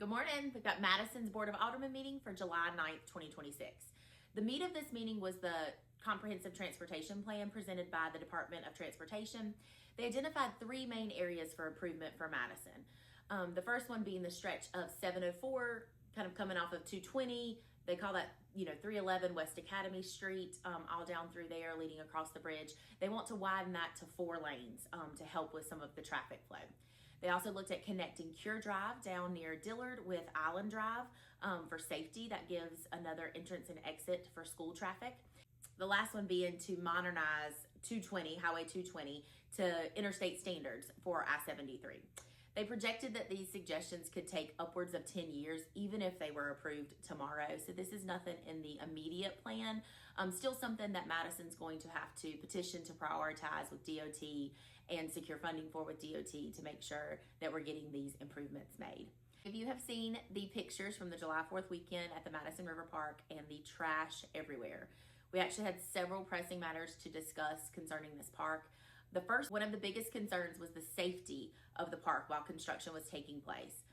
Good morning. We've got Madison's Board of Alderman meeting for July 9th, 2026. The meat of this meeting was the comprehensive transportation plan presented by the Department of Transportation. They identified three main areas for improvement for Madison. The first one being the stretch of 704, kind of coming off of 220. They call that, 311 West Academy Street, all down through there, leading across the bridge. They want to widen that to 4 lanes to help with some of the traffic flow. They also looked at connecting Cure Drive down near Dillard with Island Drive for safety. That gives another entrance and exit for school traffic. The last one being to modernize 220, Highway 220, to interstate standards for I-73. They projected that these suggestions could take upwards of 10 years, even if they were approved tomorrow. So this is nothing in the immediate plan. Still something that Madison's going to have to petition to prioritize with DOT and secure funding for with DOT to make sure that we're getting these improvements made. If you have seen the pictures from the July 4th weekend at the Madison River Park and the trash everywhere, we actually had several pressing matters to discuss concerning this park. The first, one of the biggest concerns was the safety of the park while construction was taking place.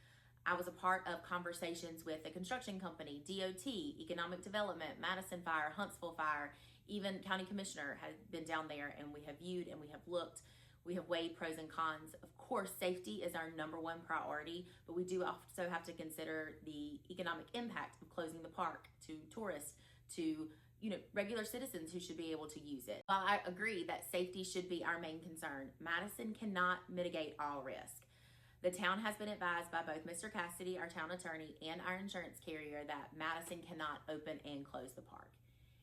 I was a part of conversations with the construction company, DOT, Economic Development, Madison Fire, Huntsville Fire, even County Commissioner had been down there, and we have viewed and we have looked. We have weighed pros and cons. Of course, safety is our #1 priority, but we do also have to consider the economic impact of closing the park to tourists, to regular citizens who should be able to use it. While I agree that safety should be our main concern, Madison cannot mitigate all risk. The town has been advised by both Mr. Cassidy, our town attorney, and our insurance carrier that Madison cannot open and close the park.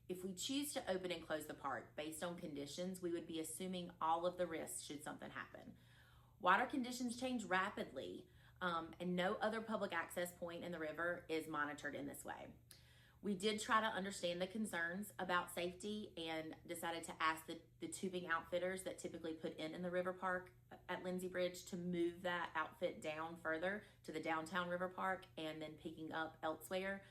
If we choose to open and close the park based on conditions, we would be assuming all of the risks should something happen. Water conditions change rapidly, and no other public access point in the river is monitored in this way. We did try to understand the concerns about safety and decided to ask the tubing outfitters that typically put in the river park at Lindsay Bridge to move that outfit down further to the downtown river park and then picking up elsewhere,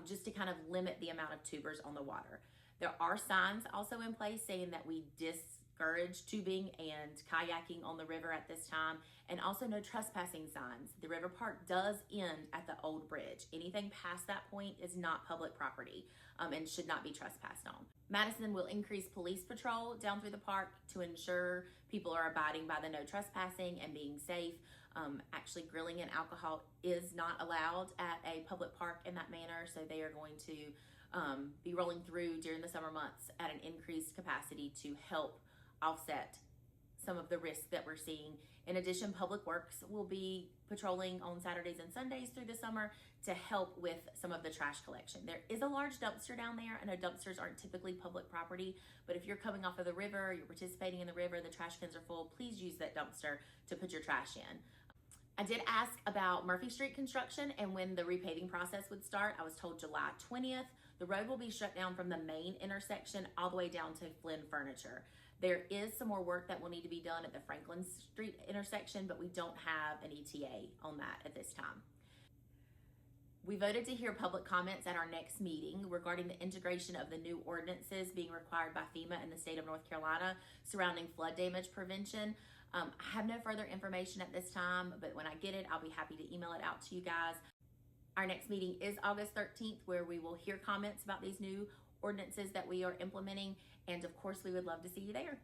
just to kind of limit the amount of tubers on the water. There are signs also in place saying that we discourage tubing and kayaking on the river at this time, and also no trespassing signs. The river park does end at the old bridge. Anything past that point is not public property and should not be trespassed on. Madison will increase police patrol down through the park to ensure people are abiding by the no trespassing and being safe. Actually, grilling and alcohol is not allowed at a public park in that manner, so they are going to be rolling through during the summer months at an increased capacity to help offset some of the risks that we're seeing. In addition, Public Works will be patrolling on Saturdays and Sundays through the summer to help with some of the trash collection. There is a large dumpster down there. I know dumpsters aren't typically public property, but if you're coming off of the river, you're participating in the river, the trash cans are full, please use that dumpster to put your trash in. I did ask about Murphy Street construction and when the repaving process would start. I was told July 20th. The road will be shut down from the main intersection all the way down to Flynn Furniture. There is some more work that will need to be done at the Franklin Street intersection, but we don't have an ETA on that at this time. We voted to hear public comments at our next meeting regarding the integration of the new ordinances being required by FEMA in the state of North Carolina surrounding flood damage prevention. I have no further information at this time, but when I get it, I'll be happy to email it out to you guys. Our next meeting is August 13th, where we will hear comments about these new ordinances that we are implementing. And of course, we would love to see you there.